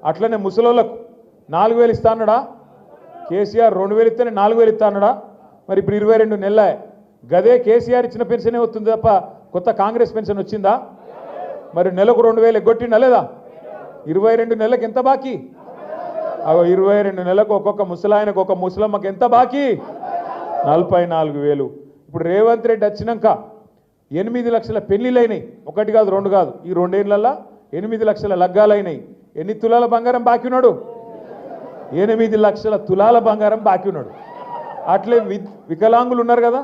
అట్లనే ముసలోళ్ళకు 4000 ఇస్తా అన్నాడా? కేసీఆర్ 2000 ఇస్తేనే 4000 ఇస్తా అన్నాడా? మరి ఇప్పుడు 22 నెలలే గదే కేసీఆర్ ఇచ్చిన పెన్షనే వస్తుంది తప్ప కొత్త కాంగ్రెస్ పెన్షన్ వచ్చిందా? మరి నెలకు 2000 ఎగ్గొట్టిండా లేదా? 22 నెలలకు ఎంత బాకీ? 22 నెలలకు ఒక్కొక్క ముసలాయనకు ఒక ముసలమ్మకి ఎంత బాకీ? 44000. ఇప్పుడు రేవంత్ రెడ్డి వచ్చినాక 8 లక్షల పెళ్లిళ్ళైనాయి. ఒకటి కాదు రెండు కాదు, ఈ 2 ఏళ్లలో 8 లక్షల లగ్గాలైనాయి. ఎన్ని తులాల బంగారం బాకీ ఉన్నాడు? 8 లక్షల తులాల బంగారం బాకీ ఉన్నాడు. అట్లే వికలాంగులు ఉన్నారు కదా,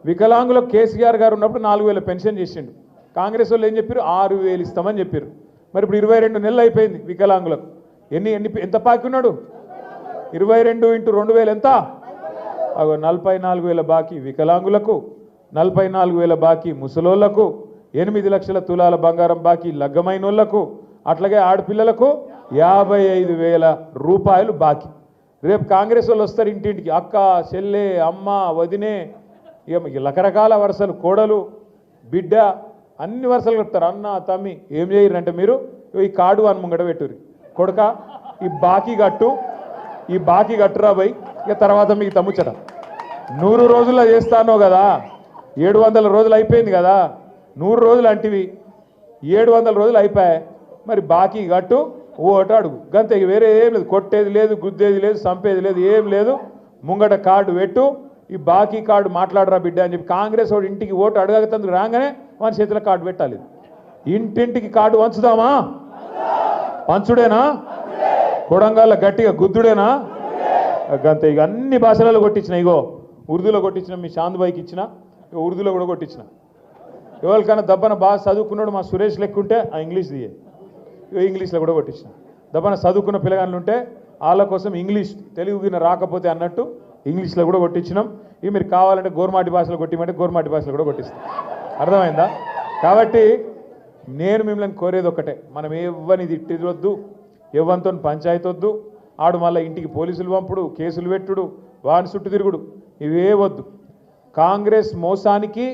వికలాంగులకు కేసీఆర్ గారు ఉన్నప్పుడు 4000 పెన్షన్ చేసిండు. కాంగ్రెస్ వాళ్ళు ఏం చెప్పారు? 6000 ఇస్తామని చెప్పారు. మరి ఇప్పుడు 22 నెలలు అయిపోయింది వికలాంగులకు. ఎంత బాకీ ఉన్నాడు? 22 × 2000 ఎంత? 44000 బాకీ వికలాంగులకు, 44000 బాకీ ముసలోళ్లకు, 8 లక్షల తులాల బంగారం బాకీ లగ్గమైనోళ్లకు, అట్లాగే ఆడపిల్లలకు 55,000 రూపాయలు బాకీ. రేపు కాంగ్రెస్ వాళ్ళు వస్తారు ఇంటింటికి, అక్క, చెల్లె, అమ్మ, వదినే, రకరకాల వరుసలు, కోడలు, బిడ్డ, అన్ని వరుసలు చెప్తారు. అన్న, తమ్మి ఏం చేయరంటే మీరు ఈ కార్డు అని ముంగడ పెట్టుర్రి, కొడుక ఈ బాకీ కట్టురా పోయి, ఇక తర్వాత మీకు తమ్ముచ్చట 100 రోజుల్లో చేస్తానో కదా, 700 రోజులు అయిపోయింది కదా, 100 రోజులు అంటివి 700 రోజులు అయిపోయాయి. మరి బాకీ కట్టు, ఓటు అడుగు, గంతే, వేరే ఏం లేదు. కొట్టేది లేదు, గుద్దేది లేదు, చంపేది లేదు, ఏం లేదు. ముంగట కార్డు పెట్టు, ఈ బాకీ కార్డు మాట్లాడరా బిడ్డ అని చెప్పి కాంగ్రెస్ వాడు ఇంటికి ఓటు అడగతందుకు రాగానే మన చేతిలో కార్డు పెట్టాలి. ఇంటింటికి కార్డు వంచుదామా? పంచుడేనా? కొడంగల్ల గట్టిగా గుద్దుడేనా? గంతే. ఇక అన్ని భాషలలో కొట్టించిన, ఇగో ఉర్దూలో కొట్టించిన, మీ చాంద్బాయికి ఇచ్చిన, ఉర్దూలో కూడా కొట్టించిన. ఎవరికైనా దబ్బన బాగా చదువుకున్నాడు మా సురేష్ లెక్కుంటే ఆ ఇంగ్లీష్ దియే, ఇంగ్లీష్లో కూడా కొట్టించిన. దబ్బన చదువుకున్న పిల్లగాళ్ళు ఉంటే వాళ్ళ కోసం ఇంగ్లీష్, తెలుగుగిన రాకపోతే అన్నట్టు ఇంగ్లీష్లో కూడా కొట్టించినాం. ఇవి మీరు కావాలంటే గోర్మాటి భాషలో కొట్టిమంటే గోర్మాటి భాషలో కూడా కొట్టిస్తాం. అర్థమైందా? కాబట్టి నేను మిమ్మల్ని కోరేది ఒకటే, మనం ఎవ్వని తిట్టొద్దు, ఎవ్వనితో పంచాయతీ వద్దు. ఆడు మళ్ళీ ఇంటికి పోలీసులు పంపుడు, కేసులు పెట్టుడు, వాని చుట్టూ తిరుగుడు, ఇవే వద్దు. కాంగ్రెస్ మోసానికి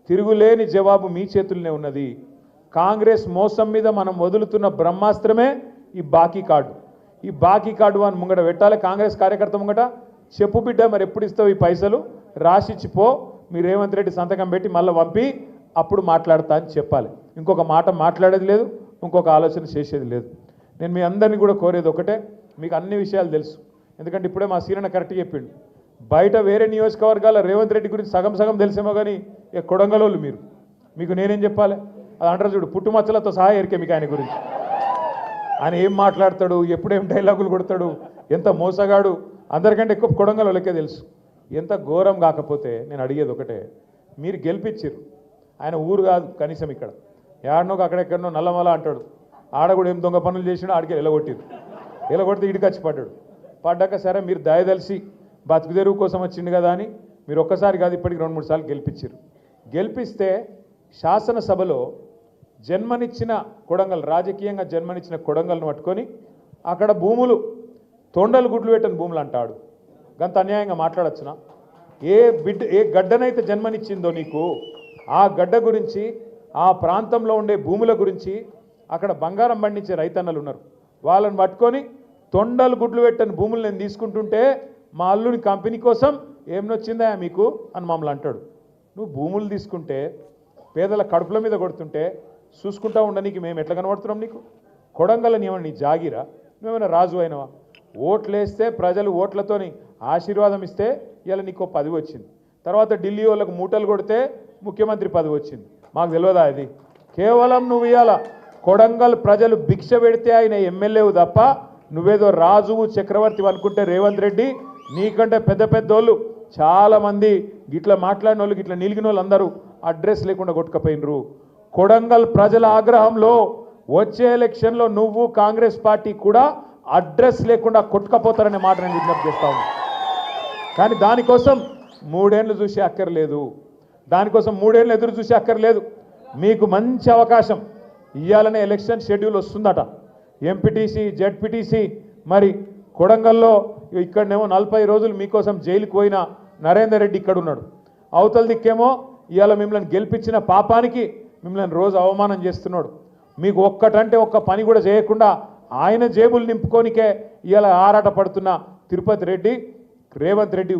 తిరుగులేని జవాబు మీ చేతుల్లోనే ఉన్నది. కాంగ్రెస్ మోసం మీద మనం వదులుతున్న బ్రహ్మాస్త్రమే ఈ బాకీ కార్డు. ఈ బాకీ కార్డు అని ముంగట పెట్టాలి. కాంగ్రెస్ కార్యకర్త ముంగట చెప్పు బిడ్డ, మరి ఎప్పుడు ఇస్తావు ఈ పైసలు, రాసిచ్చిపో, మీ రేవంత్ రెడ్డి సంతకం పెట్టి మళ్ళీ పంపి అప్పుడు మాట్లాడతా అని చెప్పాలి. ఇంకొక మాట మాట్లాడేది లేదు, ఇంకొక ఆలోచన చేసేది లేదు. నేను మీ అందరినీ కూడా కోరేది ఒకటే, మీకు అన్ని విషయాలు తెలుసు. ఎందుకంటే ఇప్పుడే మా సీరన్న కరెక్ట్గా చెప్పిండు. బయట వేరే నియోజకవర్గాల రేవంత్ రెడ్డి గురించి సగం సగం తెలిసేమో కానీ కొడంగలోళ్ళు మీకు నేనేం చెప్పాలి? అది అంటారు చూడు, పుట్టుమచ్చలతో సహా ఎరికే మీకు ఆయన గురించి. ఆయన ఏం మాట్లాడతాడు, ఎప్పుడేం డైలాగులు కొడతాడు, ఎంత మోసగాడు, అందరికంటే ఎక్కువ కొడంగలోళ్ళకే తెలుసు. ఎంత ఘోరం కాకపోతే నేను అడిగేది ఒకటే, మీరు గెలిపించారు. ఆయన ఊరు కాదు కనీసం, ఇక్కడ ఏడనో అక్కడెక్కడనో నల్లమల అంటాడు. ఆడ కూడా ఏం దొంగ పనులు చేసినా ఆడికి ఎలగొడితే ఇడికి వచ్చి పడ్డాక సరే మీరు దయదలిసి బతుకుదెరువు కోసం వచ్చింది కదా అని మీరు ఒక్కసారి కాదు ఇప్పటికి 2-3 సార్లు గెలిపించారు. గెలిపిస్తే శాసనసభలో జన్మనిచ్చిన కొడంగల్, రాజకీయంగా జన్మనిచ్చిన కొడంగల్ను పట్టుకొని అక్కడ భూములు తొండలు గుడ్లు పెట్టని భూములు అంటాడు. గంత అన్యాయంగా మాట్లాడచ్చునా? ఏ గడ్డనైతే జన్మనిచ్చిందో నీకు, ఆ గడ్డ గురించి, ఆ ప్రాంతంలో ఉండే భూముల గురించి, అక్కడ బంగారం పండించే రైతన్నలు ఉన్నారు, వాళ్ళని పట్టుకొని తొండలు గుడ్లు పెట్టని భూములు నేను తీసుకుంటుంటే మా అల్లుని కంపెనీ కోసం ఏం నొచ్చిందా మీకు అని మమ్మల్ని అంటాడు. నువ్వు భూములు తీసుకుంటే పేదల కడుపుల మీద కొడుతుంటే చూసుకుంటా ఉండనీకి మేము ఎట్లా కనబడుతున్నాం నీకు? కొడంగల్ని ఏమన్నా నీ జాగిరా? నువ్వేమైనా రాజు అయినవా? ఓట్లేస్తే ప్రజలు ఓట్లతోని ఆశీర్వాదం ఇస్తే ఇలా నీకు 10 వచ్చింది. తర్వాత ఢిల్లీ వాళ్ళకు మూటలు కొడితే ముఖ్యమంత్రి 10 వచ్చింది. మాకు తెలియదా? ఇది కేవలం నువ్వు ఇవాళ కొడంగల్ ప్రజలు భిక్ష పెడితే ఆయన ఎమ్మెల్యేవు తప్ప నువ్వేదో రాజువు చక్రవర్తి అనుకుంటే రేవంత్ రెడ్డి నీకంటే పెద్ద పెద్దోళ్ళు చాలామంది గిట్లా మాట్లాడిన వాళ్ళు, గిట్లా నిలిగిన వాళ్ళు అందరూ అడ్రస్ లేకుండా కొట్టుకపోయినరు. కొడంగల్ ప్రజల ఆగ్రహంలో వచ్చే ఎలక్షన్లో నువ్వు కాంగ్రెస్ పార్టీ కూడా అడ్రస్ లేకుండా కొట్టుకపోతారనే మాట నేను విజ్ఞప్తి చేస్తా ఉన్నా. కానీ దానికోసం 3 ఏళ్ళు చూసే అక్కర్లేదు, దానికోసం 3 ఏళ్ళు ఎదురు చూసే అక్కర్లేదు. మీకు మంచి అవకాశం, ఇవ్వాలనే ఎలక్షన్ షెడ్యూల్ వస్తుందట. ఎంపీటీసీ, జెడ్పీటీసీ, మరి కొడంగల్లో ఇక్కడనేమో 40 రోజులు మీకోసం జైలుకు పోయిన నరేందర్ రెడ్డి ఇక్కడ ఉన్నాడు. అవతల దిక్కేమో ఇవాళ మిమ్మల్ని గెలిపించిన పాపానికి మిమ్మల్ని రోజు అవమానం చేస్తున్నాడు. మీకు ఒక్కటంటే ఒక్క పని కూడా చేయకుండా ఆయన జేబులు నింపుకోనికే ఇవాళ ఆరాట పడుతున్న తిరుపతి రెడ్డి రేవంత్ రెడ్డి